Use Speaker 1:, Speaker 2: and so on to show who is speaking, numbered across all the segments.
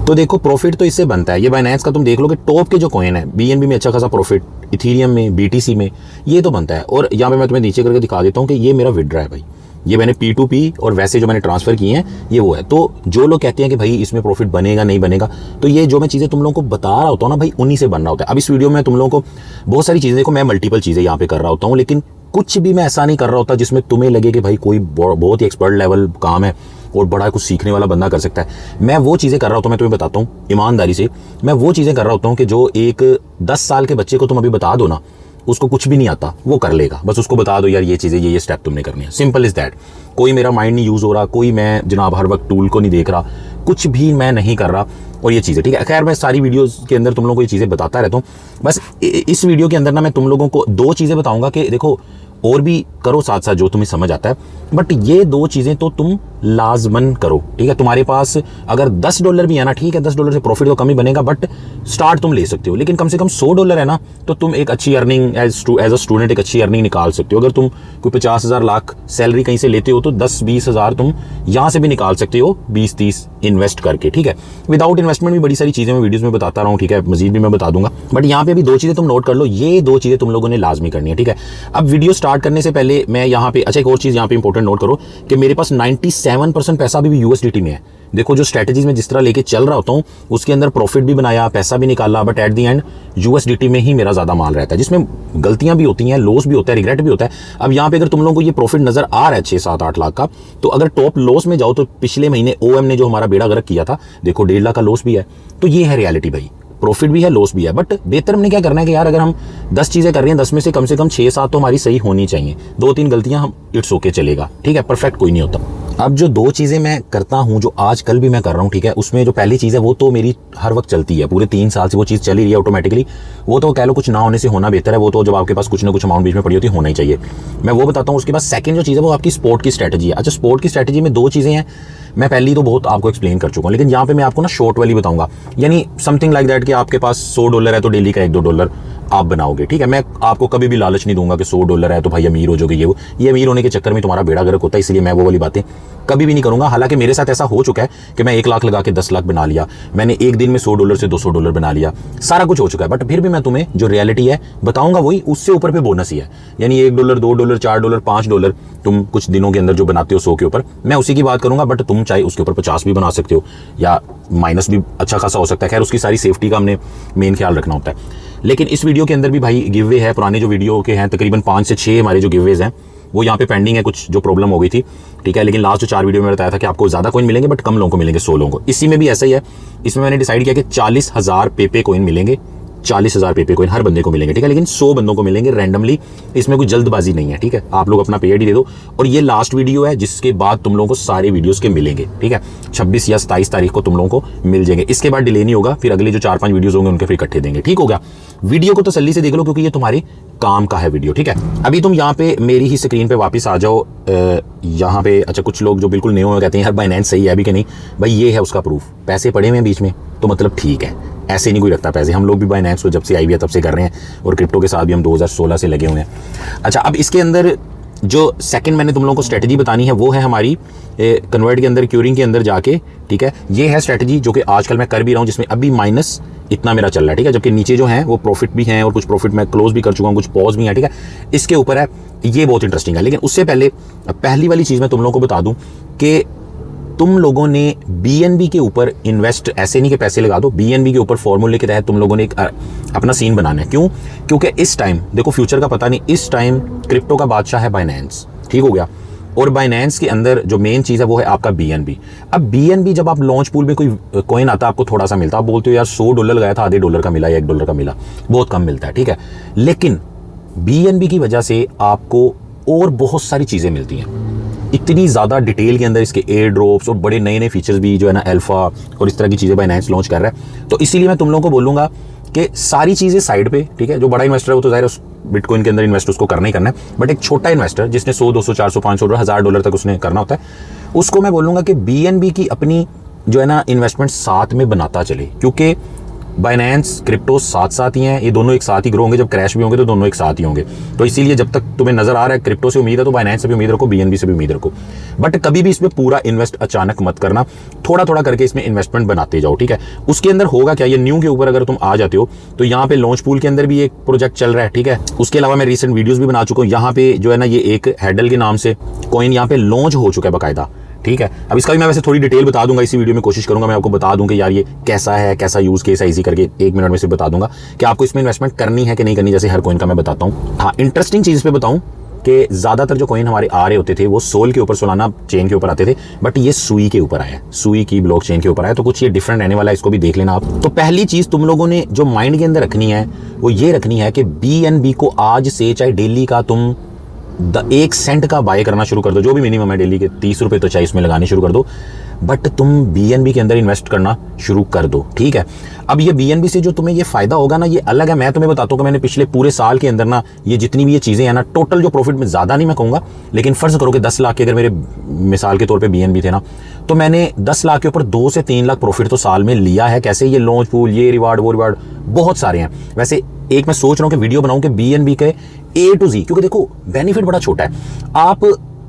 Speaker 1: तो देखो प्रॉफिट तो इससे बनता है। ये बाइनेंस का तुम देख लो कि टॉप के जो कॉइन है, बीएनबी में अच्छा खासा प्रॉफिट, इथीरियम में, बीटीसी में, ये तो बनता है। और यहाँ पे मैं तुम्हें नीचे करके दिखा देता हूँ कि ये मेरा विड्रा है भाई, ये मैंने P2P और वैसे जो मैंने ट्रांसफर किए हैं ये वो है। तो जो लोग कहते हैं कि भाई इसमें प्रॉफिट बनेगा नहीं बनेगा, तो ये जो मैं चीज़ें तुम लोगों को बता रहा होता हूँ ना भाई, उन्हीं से बन रहा होता है। अब इस वीडियो में तुम लोगों को बहुत सारी चीज़ें, देखो मैं मल्टीपल चीज़ें यहाँ पे कर रहा होता हूँ, लेकिन कुछ भी मैं ऐसा नहीं कर रहा होता जिसमें तुम्हें लगे कि भाई कोई बहुत ही एक्सपर्ट लेवल काम है और बड़ा कुछ सीखने वाला बंदा कर सकता है। मैं वो चीज़ें कर रहा होता हूँ, मैं तुम्हें बताता हूँ ईमानदारी से, मैं वो चीज़ें कर रहा होता हूँ कि जो एक 10 साल के बच्चे को तुम अभी बता दो ना, उसको कुछ भी नहीं आता, वो कर लेगा। बस उसको बता दो यार ये चीज़ें, ये स्टेप तुमने करनी है, सिंपल इज दैट। कोई मेरा माइंड नहीं यूज़ हो रहा, कोई मैं जनाब हर वक्त टूल को नहीं देख रहा, कुछ भी मैं नहीं कर रहा, और ये चीज़ें ठीक है। खैर मैं सारी वीडियोस के अंदर तुम लोगों को ये चीज़ें बताता रहता हूँ। बस इस वीडियो के अंदर ना मैं तुम लोगों को 2 चीज़ें बताऊंगा कि देखो और भी करो साथ साथ जो तुम्हें समझ आता है, बट ये 2 चीज़ें तो तुम लाजमन करो, ठीक है। तुम्हारे पास अगर $10 भी है ना, ठीक है, $10 से प्रॉफिट तो कम ही बनेगा, बट स्टार्ट तुम ले सकते हो। लेकिन कम से कम $100 है ना, तो तुम एक अच्छी अर्निंग एज अ स्टूडेंट एक अच्छी अर्निंग निकाल सकते हो। अगर तुम कोई 50,000 लाख सैलरी कहीं से लेते हो तो 10-20 हज़ार तुम यहाँ से भी निकाल सकते हो, 20-30 इन्वेस्ट करके, ठीक है। विदाउट इन्वेस्टमेंट भी बड़ी सारी चीज़ें मैं वीडियोज़ में बताता रहा हूँ, ठीक है, मजीद भी मैं बता दूंगा। बट यहाँ पे अभी 2 चीज़ें तुम नोट कर लो, ये 2 चीज़ें तुम लोगों ने लाजमी करनी है, ठीक है। अब वीडियो स्टार्ट करने से पहले मैं यहाँ पे अच्छा एक और चीज़ यहाँ पे इंपॉर्टेंट नोट करो कि मेरे पास 97% पैसा भी USDT में है। देखो जो स्ट्रेटजीज में जिस तरह लेके चल रहा होता हूँ उसके अंदर प्रॉफिट भी बनाया, पैसा भी निकाला, but at the end USDT में ही मेरा ज्यादा माल रहता है, जिसमें गलतियां भी होती हैं, लॉस भी होता है, रिग्रेट भी होता है। अब यहाँ पे अगर तुम लोगों को ये प्रॉफिट नजर आ रहा है 6-7-8 लाख का, तो अगर टॉप लॉस में जाओ तो पिछले महीने OM ने जो हमारा बेड़ा गर्क किया था, देखो 1.5 लाख का लॉस भी है। तो ये है रियलिटी भाई, प्रॉफिट भी है लॉस भी है, बट बेहतर हमने क्या करना है कि यार अगर हम 10 चीजें कर रहे हैं, 10 में से कम 6-7 तो हमारी सही होनी चाहिए। 2-3 गलतियां हम इट्स ओके चलेगा, ठीक है, परफेक्ट कोई नहीं होता। अब जो 2 चीजें मैं करता हूं, जो आज कल भी मैं कर रहा हूं, ठीक है, उसमें जो पहली चीज है वो तो मेरी हर वक्त चलती है, पूरे 3 साल से वो चीज चल ही रही है ऑटोमेटिकली। वो तो कह लो कुछ ना होने से होना बेहतर है, वो तो जब आपके पास कुछ ना कुछ अमाउंट बीच में पड़ी होती है होना ही चाहिए, मैं वो बताता हूँ। उसके बाद सेकंड जो चीज़ है वो आपकी स्पोर्ट की स्ट्रैटेजी है। अच्छा स्पोर्ट की स्ट्रैटेजी में 2 चीज़ें हैं, मैं पहली तो बहुत आपको एक्सप्लेन कर चुका हूँ, लेकिन यहाँ पे मैं आपको ना शॉर्ट वाली बताऊंगा, यानी समथिंग लाइक दैट कि आपके पास $100 है तो डेली का $1-2 आप बनाओगे, ठीक है। मैं आपको कभी भी लालच नहीं दूंगा कि $100 है तो भाई अमीर हो जाओगे, ये अमीर होने के चक्कर में तुम्हारा बेड़ा गर्क होता है, इसलिए मैं वो वाली बातें कभी भी नहीं करूंगा। हालांकि मेरे साथ ऐसा हो चुका है कि मैं 1 लाख लगा के 10 लाख बना लिया, मैंने एक दिन में $100 से $200 बना लिया, सारा कुछ हो चुका है। बट फिर भी मैं तुम्हें जो रियलिटी है बताऊंगा, वही उससे ऊपर पे बोनस ही है, यानी $1, $2, $4, $5 तुम कुछ दिनों के अंदर जो बनाते हो 100 के ऊपर, मैं उसी की बात करूंगा। बट तुम चाहे उसके ऊपर 50 भी बना सकते हो, या माइनस भी अच्छा खासा हो सकता है। खैर उसकी सारी सेफ्टी का हमने मेन ख्याल रखना होता है। लेकिन इस वीडियो के अंदर भी भाई गिव वे है, पुराने जो वीडियो के हैं तकरीबन 5 से 6 हमारे जो गिव वेज हैं वो यहाँ पे पेंडिंग है, कुछ जो प्रॉब्लम हो गई थी, ठीक है। लेकिन लास्ट जो 4 वीडियो में बताया था कि आपको ज्यादा कॉइन मिलेंगे बट कम लोगों को मिलेंगे, 100 लोगों को। इसी में भी ऐसा ही है, इसमें मैंने डिसाइड किया कि 40,000 पेपे कॉइन मिलेंगे, 40,000 पेपे कॉइन हर बंदे को मिलेंगे, ठीक है, लेकिन 100 बंदों को मिलेंगे रैंडमली, इसमें कोई जल्दबाजी नहीं है, ठीक है। आप लोग अपना पेड ही दे दो, और ये लास्ट वीडियो है जिसके बाद तुम लोगों को सारे वीडियोस के मिलेंगे, ठीक है। 26 या 27 तारीख को तुम लोगों को मिल जाएंगे, इसके बाद डिले नहीं होगा, फिर अगले जो 4-5 वीडियोस होंगे उनके फिर इकट्ठे देंगे, ठीक हो गया। वीडियो को तसल्ली से देख लो क्योंकि ये तुम्हारे काम का है वीडियो, ठीक है। अभी तुम यहाँ पे मेरी ही स्क्रीन पे वापस आ जाओ, यहाँ पे अच्छा कुछ लोग जो बिल्कुल नए हुए कहते हैं यार बाइनेंस सही है अभी कि नहीं, भाई ये है उसका प्रूफ, पैसे पड़े हुए हैं बीच में तो मतलब ठीक है, ऐसे नहीं कोई रखता पैसे। हम लोग भी बाइनेंस को जब से आई है तब से कर रहे हैं, और क्रिप्टो के साथ भी हम 2016 से लगे हुए हैं। अच्छा अब इसके अंदर जो सेकंड मैंने तुम लोगों को स्ट्रेटजी बतानी है वो है हमारी कन्वर्ट के अंदर, क्यूरिंग के अंदर जाके, ठीक है। ये है स्ट्रेटजी जो कि आजकल मैं कर भी रहा हूँ, जिसमें अभी माइनस इतना मेरा चल रहा है, ठीक है, जबकि नीचे जो है वो प्रॉफिट भी हैं और कुछ प्रॉफिट मैं क्लोज भी कर चुका हूँ, कुछ पॉज भी है, ठीक है। इसके ऊपर है, ये बहुत इंटरेस्टिंग है। लेकिन उससे पहले पहली वाली चीज़ मैं तुम लोगों को बता दूं कि तुम लोगों ने BNB के ऊपर इन्वेस्ट ऐसे नहीं कि पैसे लगा दो, BNB के ऊपर फॉर्मूले के तहत तुम लोगों ने एक अपना सीन बनाना है। क्यों? क्योंकि इस टाइम देखो फ्यूचर का पता नहीं, इस टाइम क्रिप्टो का बादशाह है बाइनेंस, ठीक हो गया। और बाइनेंस के अंदर जो मेन चीज़ है वो है आपका BNB। अब BNB जब आप लॉन्च पूल में कोई कॉइन आता है आपको थोड़ा सा मिलता है, आप बोलते हो यार $100 लगाया था आधे डॉलर का मिला या $1 का मिला, बहुत कम मिलता है, ठीक है। लेकिन BNB की वजह से आपको और बहुत सारी चीज़ें मिलती हैं, इतनी ज़्यादा डिटेल के अंदर इसके एयर ड्रॉप्स और बड़े नए नए फीचर्स भी जो है ना, अल्फा और इस तरह की चीज़ें बाइनेंस लॉन्च कर रहा है। तो इसीलिए मैं तुम लोगों को बोलूँगा कि सारी चीज़ें साइड पे, ठीक है। जो बड़ा इन्वेस्टर है वो तो ज़ाहिर है बिटकॉइन के अंदर इन्वेस्ट उसको करना ही करना है, बट एक छोटा इन्वेस्टर जिसने $100, $200, $400, $500, $1000 तक उसने करना होता है, उसको मैं बोलूँगा कि BNB की अपनी जो है ना इन्वेस्टमेंट साथ में बनाता चले। क्योंकि बाइनेंस क्रिप्टो साथ साथ ही हैं, ये दोनों एक साथ ही ग्रो होंगे, जब क्रैश भी होंगे तो दोनों एक साथ ही होंगे। तो इसीलिए जब तक तुम्हें नजर आ रहा है क्रिप्टो से उम्मीद है तो बाइनेंस से भी उम्मीद रखो, बीएनबी से भी उम्मीद रखो, बट कभी भी इसमें पूरा इन्वेस्ट अचानक मत करना, थोड़ा थोड़ा करके इसमें इन्वेस्टमेंट बनाते जाओ, ठीक है। उसके अंदर होगा क्या, ये न्यू के ऊपर अगर तुम आ जाते हो तो यहाँ पे लॉन्च पूल के अंदर भी एक प्रोजेक्ट चल रहा है, ठीक है। उसके अलावा मैं रिसेंट वीडियोस भी बना चुका हूँ, यहाँ पे जो है ना ये एक हैडल के नाम से कॉइन यहाँ पे लॉन्च हो चुका है बाकायदा, ठीक है। अब इसका भी मैं वैसे थोड़ी डिटेल बता दूंगा इसी वीडियो में, कोशिश करूंगा मैं आपको बता दूं कि यार ये कैसा है, कैसा यूज केस है, इजी करके 1 मिनट में से बता दूंगा कि आपको इसमें इन्वेस्टमेंट करनी है कि नहीं करनी, जैसे हर कॉइन का मैं बताता हूँ। हाँ, इंटरेस्टिंग चीज पे बताऊं कि ज्यादातर जो कॉइन हमारे आ रहे होते थे वो सोल के ऊपर, सोलाना चेन के ऊपर आते थे, बट ये सुई के ऊपर आया, सुई की ब्लॉक चेन के ऊपर आया, तो कुछ ये डिफरेंट रहने वाला है, इसको भी देख लेना आप। तो पहली चीज तुम लोगों ने जो माइंड के अंदर रखनी है वो ये रखनी है कि बीएनबी को आज से चाहे डेली का तुम 1 सेंट का बाय करना शुरू कर दो, जो भी मिनिमम है डेली के 30 रुपए तो चाहे इसमें लगाने शुरू कर दो, बट तुम बीएनबी के अंदर इन्वेस्ट करना शुरू कर दो, ठीक है। अब ये बीएनबी से जो तुम्हें ये फायदा होगा ना, ये अलग है। मैं तुम्हें बताता हूँ कि मैंने पिछले पूरे साल के अंदर ना ये जितनी भी ये चीजें हैं ना, टोटल जो प्रॉफिट में ज्यादा नहीं मैं कहूंगा, लेकिन फर्ज करो कि 10 लाख के अगर मेरे मिसाल के तौर पे बीएनबी थे ना, तो मैंने 10 लाख के ऊपर 2 से 3 लाख प्रॉफिट तो साल में लिया है। कैसे, ये लॉन्च पूल, ये रिवार्ड, वो रिवार्ड, बहुत सारे हैं। वैसे एक मैं सोच रहा हूँ कि वीडियो बनाऊं कि बीएनबी के A to Z, क्योंकि देखो बेनिफिट बड़ा छोटा है। आप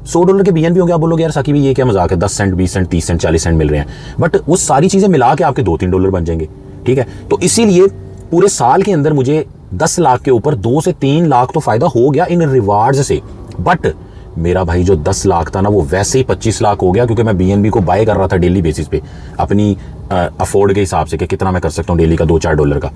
Speaker 1: $100 के बीएनबी होंगे, आप बोलोगे यार साकिब ये क्या मजाक है, 10 सेंट, 20 सेंट, 30 सेंट, 40 सेंट मिल रहे हैं, बट वो सारी चीजें मिला के आपके $2-3 बन जाएंगे, ठीक है। तो इसीलिए पूरे साल के अंदर मुझे 10 लाख के ऊपर 2 से 3 लाख तो फायदा हो गया इन रिवार्ड्स से, बट मेरा भाई जो 10 लाख था ना वो वैसे ही 25 लाख हो गया, क्योंकि मैं बीएनबी को बाय कर रहा था डेली बेसिस पे अपनी अफोर्ड के हिसाब से कि कितना मैं कर सकता हूँ डेली का, $2-4 का,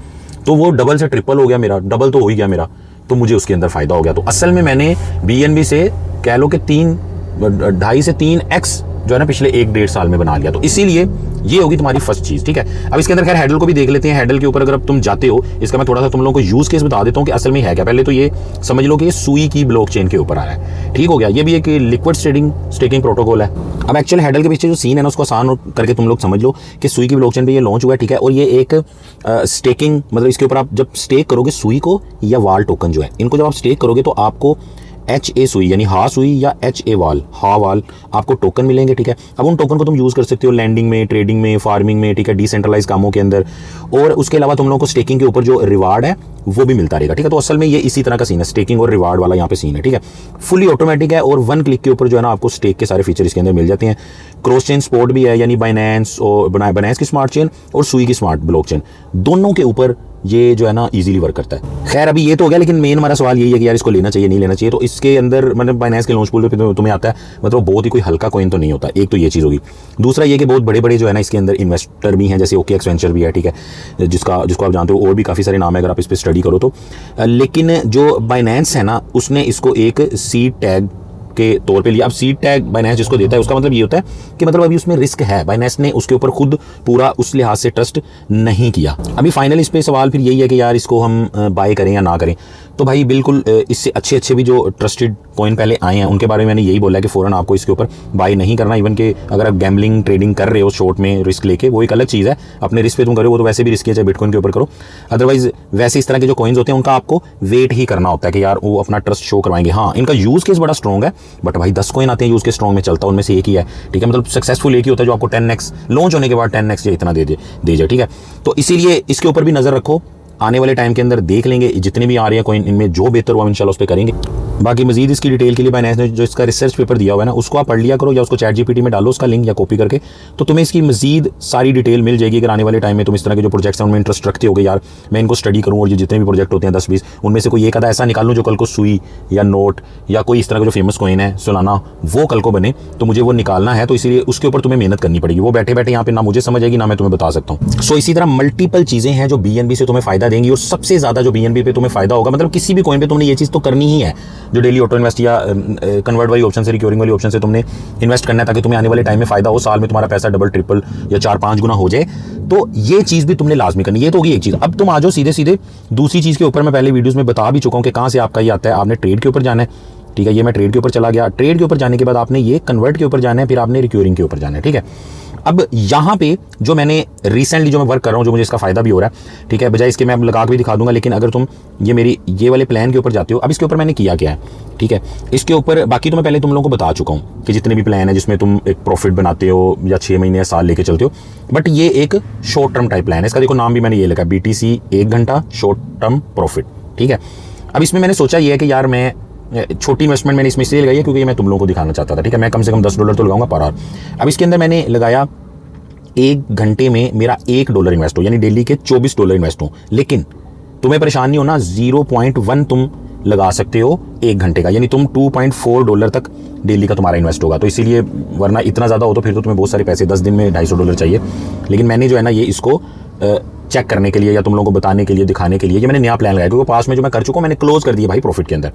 Speaker 1: तो वो डबल से ट्रिपल हो गया मेरा, डबल तो हो ही गया मेरा, तो मुझे उसके अंदर फायदा हो गया। तो असल में मैंने बीएनबी से कह लो कि 2.5 से 3x जो है ना पिछले 1-1.5 साल में बना लिया। तो इसीलिए ये होगी तुम्हारी फर्स्ट चीज, ठीक है। अब इसके अंदर खैर हैडल को भी देख लेते हैं। हैडल के ऊपर अगर अब तुम जाते हो, इसका मैं थोड़ा सा तुम लोगों को यूज केस बता देता हूँ कि असल में है क्या। पहले तो ये समझ लो कि ये सुई की ब्लॉकचेन के ऊपर आ रहा है, ठीक हो गया। ये भी एक लिक्विड स्टेकिंग प्रोटोकॉल है। अब एक्चुअल हैडल के पीछे जो सीन है ना उसको आसान करके तुम लोग समझ लो कि सुई की ब्लॉकचेन पे ये लॉन्च हुआ है, ठीक है। और ये एक स्टेकिंग, मतलब इसके ऊपर आप जब स्टेक करोगे सुई को या वाल टोकन जो है, इनको जब आप स्टेक करोगे तो आपको HA सुई यानी हा सुई या HA वाल, हा वाल आपको टोकन मिलेंगे, ठीक है। अब उन टोकन को तुम यूज कर सकते हो लैंडिंग में, ट्रेडिंग में, फार्मिंग में, ठीक है, डिसेंट्रलाइज कामों के अंदर, और उसके अलावा तुम लोगों को स्टेकिंग के ऊपर जो रिवार्ड है वो भी मिलता रहेगा, ठीक है। तो असल में ये इसी तरह का सीन है, स्टेकिंग और रिवार्ड वाला यहाँ पे सीन है, ठीक है। फुली ऑटोमेटिक है और 1 क्लिक के ऊपर जो है ना आपको स्टेक के सारे फीचर इसके अंदर मिल जाते हैं। क्रॉस चेन सपोर्ट भी है, यानी बाइनेंस और बाइनेंस की स्मार्ट चेन और सुई की स्मार्ट ब्लॉकचेन दोनों के ऊपर ये जो है ना इजीली वर्क करता है। खैर अभी ये तो हो गया, लेकिन मेन हमारा सवाल यही है कि यार इसको लेना चाहिए नहीं लेना चाहिए। तो इसके अंदर मतलब बाइनेंस के लॉन्च पूल पे तुम्हें आता है, मतलब बहुत ही कोई हल्का कॉइन तो नहीं होता, एक तो ये चीज़ होगी। दूसरा ये कि बहुत बड़े बड़े जो है ना इसके अंदर इन्वेस्टर भी हैं, जैसे OKX वेंचर भी है, ठीक है, जिसको आप जानते हो, और भी काफ़ी सारे नाम है अगर आप इस पर स्टडी करो तो। लेकिन जो बाइनेंस है ना उसने इसको एक सीड टैग के तौर पे लिया। अब सीड टैग बाइनेंस जिसको देता है उसका मतलब ये होता है कि मतलब अभी उसमें रिस्क है, बाइनेंस ने उसके ऊपर खुद पूरा उस लिहाज से ट्रस्ट नहीं किया। अभी फाइनल इस पे सवाल फिर यही है कि यार इसको हम बाय करें या ना करें। तो भाई बिल्कुल इससे अच्छे भी जो ट्रस्टेड कॉइन पहले आए हैं उनके बारे में मैंने यही बोला है कि फौरन आपको इसके ऊपर बाय नहीं करना। इवन कि अगर आप गैम्बलिंग ट्रेडिंग कर रहे हो शॉर्ट में रिस्क लेके, वो एक अलग चीज़ है, अपने रिस्क पे तुम करो, वो तो वैसे भी रिस्क है, चाहे बिटकॉइन के ऊपर करो। अदरवाइज वैसे इस तरह के जो कॉइन्स होते हैं उनका आपको वेट ही करना होता है कि यार वो अपना ट्रस्ट शो करवाएंगे। हाँ, इनका यूज केस बड़ा स्ट्रॉन्ग है, बट भाई 10 कॉइन आते हैं यूज केस स्ट्रॉन्ग में चलता है, उनमें से एक ही है, ठीक है। मतलब सक्सेसफुल एक ही होता है जो आपको 10x लॉन्च होने के बाद 10x या इतना दे जाए, ठीक है। तो इसीलिए इसके ऊपर भी नजर रखो, आने वाले टाइम के अंदर देख लेंगे जितने भी आ रहे हैं कॉइन, इनमें जो बेहतर हुआ इंशाल्लाह उस पर करेंगे। बाकी मजीद इसकी डिटेल के लिए बाइनेंस ने जो इसका रिसर्च पेपर दिया हुआ है ना उसको आप पढ़ लिया करो, या उसको ChatGPT में डालो उसका लिंक या कॉपी करके, तो तुम्हें इसकी मजीद सारी डिटेल मिल जाएगी। अगर आने वाले टाइम में तुम इस तरह के जो प्रोजेक्ट्स हैं उनमें इंटरेस्ट रखते हो, यार मैं इनको स्टडी करूँ और ये जितने भी प्रोजेक्ट होते हैं 10-20 उनमें से कोई एक आधा ऐसा निकाल लूँ जो कल को सुई या नोट या कोई इस तरह का जो फेमस कॉइन है सोलाना वो कल को बने, तो मुझे वो निकालना है। तो इसीलिए उसके ऊपर तुम्हें मेहनत करनी पड़ेगी, वो बैठे बैठे यहाँ पे ना मुझे समझ आएगी ना मैं तुम्हें बता सकता हूँ। सो इसी तरह मल्टीपल चीजें हैं जो BNB से तुम्हें फायदा देंगी, और सबसे ज्यादा जो BNB पे तुम्हें फायदा होगा, मतलब किसी भी कॉइन पे तुमने ये चीज तो करनी ही है, जो डेली ऑटो इन्वेस्ट या कन्वर्ट वाली ऑप्शन से, रिक्योरिंग वाली ऑप्शन से तुमने इन्वेस्ट करना है ताकि तुम्हें आने वाले टाइम में फायदा हो, साल में तुम्हारा पैसा डबल ट्रिपल या 4-5 गुना हो जाए। तो ये चीज भी तुमने लाजमी करनी, ये तो होगी एक चीज। अब तुम आ जाओ सीधे सीधे दूसरी चीज के ऊपर। मैं पहले वीडियोस में बता भी चुका हूं कि कहां से आपका ये आता है। आपने ट्रेड के ऊपर जाना है, ठीक है, ये मैं ट्रेड के ऊपर चला गया। ट्रेड के ऊपर जाने के बाद आपने ये कन्वर्ट के ऊपर जाना है, फिर आपने रिक्योरिंग के ऊपर जाना है, ठीक है। अब यहाँ पे जो मैंने रिसेंटली जो मैं वर्क कर रहा हूँ, जो मुझे इसका फायदा भी हो रहा है, ठीक है, बजाय इसके मैं लगा के भी दिखा दूंगा, लेकिन अगर तुम ये मेरी ये वाले प्लान के ऊपर जाते हो, अब इसके ऊपर मैंने किया क्या है, ठीक है। इसके ऊपर बाकी तो मैं पहले तुम लोगों को बता चुका हूँ कि जितने भी प्लान है जिसमें तुम एक प्रॉफिट बनाते हो या 6 महीने या साल लेके चलते हो, बट ये एक शॉर्ट टर्म टाइप प्लान है। इसका देखो नाम भी मैंने ये लिखा, BTC 1 घंटा शॉर्ट टर्म प्रॉफिट, ठीक है। अब इसमें मैंने सोचा ये है कि यार मैं छोटी इन्वेस्टमेंट मैंने इसमें इसलिए लगाई है क्योंकि मैं तुम लोगों को दिखाना चाहता था, ठीक है। मैं कम से कम $10 तो लगाऊंगा पर आवर। अब इसके अंदर मैंने लगाया 1 घंटे में मेरा $1 इन्वेस्ट हो, यानी डेली के $24 इन्वेस्ट हो। लेकिन तुम्हें परेशान नहीं होना, 0.1 तुम लगा सकते हो 1 घंटे का, यानी तुम $2.4 तक डेली का तुम्हारा इन्वेस्ट होगा। तो इसीलिए, वरना इतना ज़्यादा हो तो फिर तो तुम्हें बहुत सारे पैसे 10 दिन में $250 चाहिए। लेकिन मैंने जो है ना ये इसको चेक करने के लिए या तुम लोगों को बताने के लिए, दिखाने के लिए ये मैंने नया प्लान लगाया, क्योंकि पास में जो मैं कर चुका हूँ मैंने क्लोज कर दिया भाई प्रॉफिट के अंदर।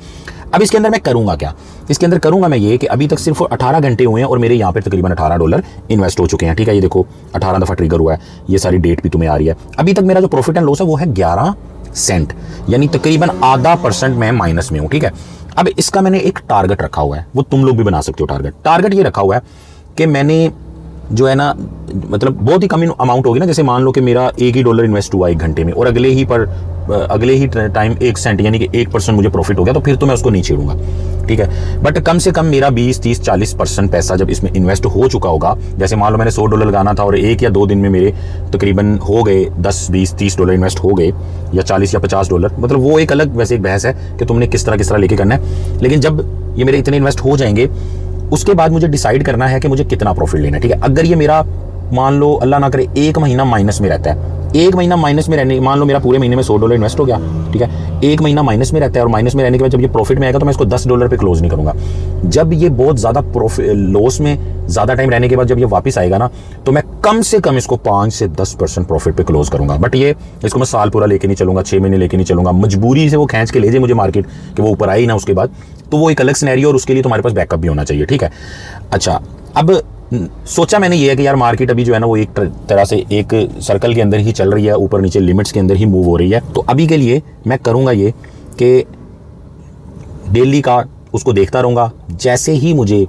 Speaker 1: अब इसके अंदर मैं करूँगा क्या, इसके अंदर करूँगा मैं ये कि अभी तक सिर्फ 18 घंटे हुए हैं और मेरे यहाँ पर तकरीबन $18 इन्वेस्ट हो चुके हैं, ठीक है। ये देखो 18 दफ़ा ट्रिगर हुआ है, ये सारी डेट भी तुम्हें आ रही है। अभी तक मेरा जो प्रॉफिट एंड लॉस है वो है 11 सेंट, यानी तकरीबन ½ % मैं माइनस में हूँ, ठीक है। अब इसका मैंने एक टारगेट रखा हुआ है, वो तुम लोग भी बना सकते हो। टारगेट ये रखा हुआ है कि मैंने जो है ना, मतलब बहुत ही कम अमाउंट होगी ना, जैसे मान लो कि मेरा $1 इन्वेस्ट हुआ 1 घंटे में और अगले ही टाइम 1 सेंट यानी कि 1% मुझे प्रॉफिट हो गया, तो फिर तो मैं उसको नहीं छेड़ूंगा, ठीक है। बट कम से कम मेरा 20, 30, 40% पैसा जब इसमें इन्वेस्ट हो चुका होगा, जैसे मान लो मैंने $100 लगाना था और 1 या 2 दिन में मेरे तकरीबन हो गए 10, 20, $30 इन्वेस्ट हो गए, या $40 या $50, मतलब वो एक अलग वैसे एक बहस है कि तुमने किस तरह लेके करना है। लेकिन जब ये मेरे इतने इन्वेस्ट हो जाएंगे उसके बाद मुझे डिसाइड करना है कि मुझे कितना प्रॉफिट लेना है, ठीक है। अगर ये मेरा मान लो अल्लाह ना करे 1 महीना माइनस में रहता है, 1 महीना माइनस में रहने, मान लो मेरा पूरे महीने में $100 इन्वेस्ट हो गया, ठीक है। 1 महीना माइनस में रहता है और माइनस में रहने के बाद जब ये प्रॉफिट में आएगा तो मैं इसको $10 पे क्लोज नहीं करूंगा। जब ये बहुत ज़्यादा लॉस में ज़्यादा टाइम रहने के बाद जब ये वापस आएगा ना, तो मैं कम से कम इसको 5 से 10% प्रॉफिट पे क्लोज करूंगा। बट ये इसको मैं साल पूरा लेके नहीं चलूंगा, 6 महीने लेके नहीं चलूंगा, मजबूरी से वो खींच के ले जाए मुझे मार्केट कि वो ऊपर आई ना उसके बाद, तो वो एक अलग सिनेरियो और उसके लिए तुम्हारे पास बैकअप भी होना चाहिए, ठीक है। अच्छा, अब सोचा मैंने ये है कि यार मार्केट अभी जो है ना वो एक तरह से एक सर्कल के अंदर ही चल रही है, ऊपर नीचे लिमिट्स के अंदर ही मूव हो रही है। तो अभी के लिए मैं करूँगा ये कि डेली का उसको देखता रहूँगा। जैसे ही मुझे,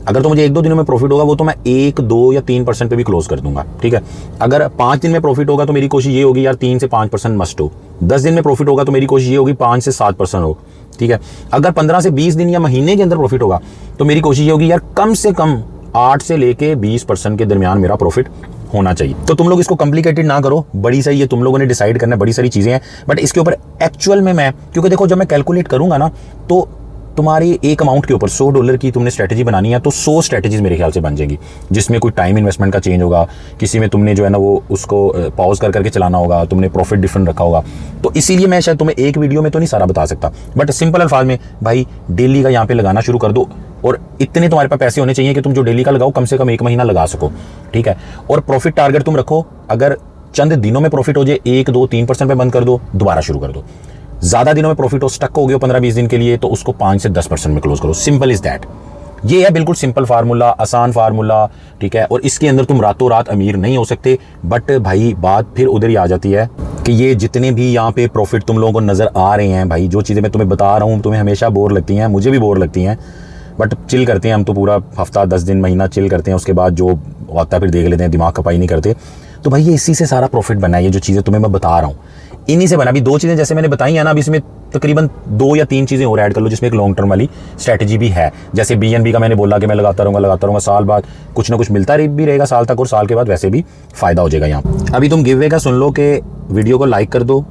Speaker 1: अगर तो मुझे 1-2 दिनों में प्रॉफिट होगा वो तो मैं 1, 2 या 3% पे भी क्लोज कर दूंगा, ठीक है। अगर 5 दिन में प्रॉफिट होगा तो मेरी कोशिश ये होगी यार 3 से 5% मस्ट हो। 10 दिन में प्रॉफिट होगा तो मेरी कोशिश ये होगी 5 से 7% हो, ठीक है। अगर 15 से 20 दिन या महीने के अंदर प्रॉफिट होगा तो मेरी कोशिश ये होगी यार कम से कम 8 से लेके 20% के दरमियान मेरा प्रॉफिट होना चाहिए। तो तुम लोग इसको कॉम्प्लिकेटेड ना करो, बड़ी सही है, तुम लोगों ने डिसाइड करना है, बड़ी सारी चीज़ें हैं। बट इसके ऊपर एक्चुअल में मैं, क्योंकि देखो जब मैं कैलकुलेट करूंगा ना तो तुम्हारी एक अमाउंट के ऊपर $100 की तुमने स्ट्रेटजी बनानी है तो 100 स्ट्रेटजीज मेरे ख्याल से बन जाएगी, जिसमें कोई टाइम इन्वेस्टमेंट का चेंज होगा, किसी में तुमने जो है ना वो उसको पॉज करके चलाना होगा, तुमने प्रॉफिट डिफरेंट रखा होगा। तो इसीलिए मैं शायद तुम्हें एक वीडियो में तो नहीं सारा बता सकता, बट सिंपल अल्फाज में भाई डेली का यहाँ पे लगाना शुरू कर दो और इतने तुम्हारे पास पैसे होने चाहिए कि तुम जो डेली का लगाओ कम से कम 1 महीना लगा सको, ठीक है। और प्रॉफिट टारगेट तुम रखो, अगर चंद दिनों में प्रॉफिट हो जाए 1, 2, 3% पे बंद कर दो, दोबारा शुरू कर दो। ज़्यादा दिनों में प्रॉफिट हो, स्टक हो गया 15-20 दिन के लिए, तो उसको 5 से 10% में क्लोज करो। Simple is that. ये है बिल्कुल सिंपल फार्मूला, आसान फार्मूला, ठीक है। और इसके अंदर तुम रातों रात अमीर नहीं हो सकते। बट भाई बात फिर उधर ही आ जाती है कि ये जितने भी यहाँ पे प्रॉफिट तुम लोगों को नज़र आ रहे हैं, भाई जो चीज़ें मैं तुम्हें बता रहा हूँ तुम्हें हमेशा बोर लगती हैं, मुझे भी बोर लगती हैं, बट चिल करते हैं हम तो, पूरा हफ्ता 10 दिन महीना चिल करते हैं, उसके बाद जो होता है फिर देख लेते हैं, दिमाग खपाई नहीं करते। तो भाई ये इसी से सारा प्रॉफिट बना है, ये जो चीज़ें तुम्हें मैं बता रहा हूँ इन्हीं से बना। अभी 2 चीज़ें जैसे मैंने बताई है ना, अभी इसमें तकरीबन 2 या 3 चीज़ें और ऐड कर लो, जिसमें एक लॉन्ग टर्म वाली स्ट्रैटेजी भी है। जैसे BNB का मैंने बोला कि मैं लगाता रहूँगा, साल बाद कुछ ना कुछ मिलता भी रहेगा साल तक, और साल के बाद वैसे भी फ़ायदा हो जाएगा। यहाँ अभी तुम गिव वे का सुन लो कि वीडियो को लाइक कर दो,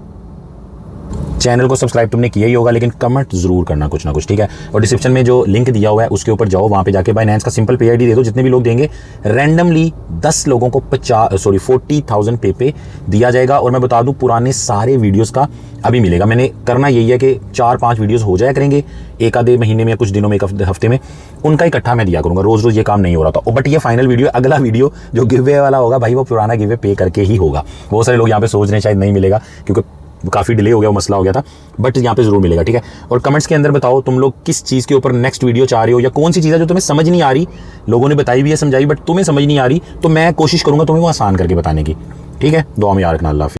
Speaker 1: चैनल को सब्सक्राइब तुमने किया ही होगा, लेकिन कमेंट जरूर करना कुछ ना कुछ, ठीक है। और डिस्क्रिप्शन में जो लिंक दिया हुआ है उसके ऊपर जाओ, वहाँ पे जाके बाइनेंस का सिंपल पे ID दे दो। जितने भी लोग देंगे रैंडमली 10 लोगों को 40,000 पे दिया जाएगा। और मैं बता दूं पुराने सारे वीडियोस का अभी मिलेगा। मैंने करना यही है कि 4-5 वीडियोस हो जाया करेंगे एक आधे महीने में या कुछ दिनों में, एक हफ्ते में, उनका इकट्ठा मैं दिया करूंगा। रोज रोज ये काम नहीं हो रहा था। बट ये फाइनल वीडियो, अगला वीडियो जो गिव वे वाला होगा भाई, वो पुराना गिव वे पे करके ही होगा। बहुत सारे लोग यहाँ पे सोच रहे हैं शायद नहीं मिलेगा क्योंकि काफ़ी डिले हो गया, वो मसला हो गया था, बट यहाँ पे जरूर मिलेगा, ठीक है। और कमेंट्स के अंदर बताओ तुम लोग किस चीज़ के ऊपर नेक्स्ट वीडियो चाह रहे हो, या कौन सी चीज़ है जो तुम्हें समझ नहीं आ रही। लोगों ने बताई भी है, समझाई, बट तुम्हें समझ नहीं आ रही, तो मैं कोशिश करूंगा तुम्हें वो आसान करके बताने की, ठीक है। दुआ में याद रखना। अल्लाह हाफ़िज़।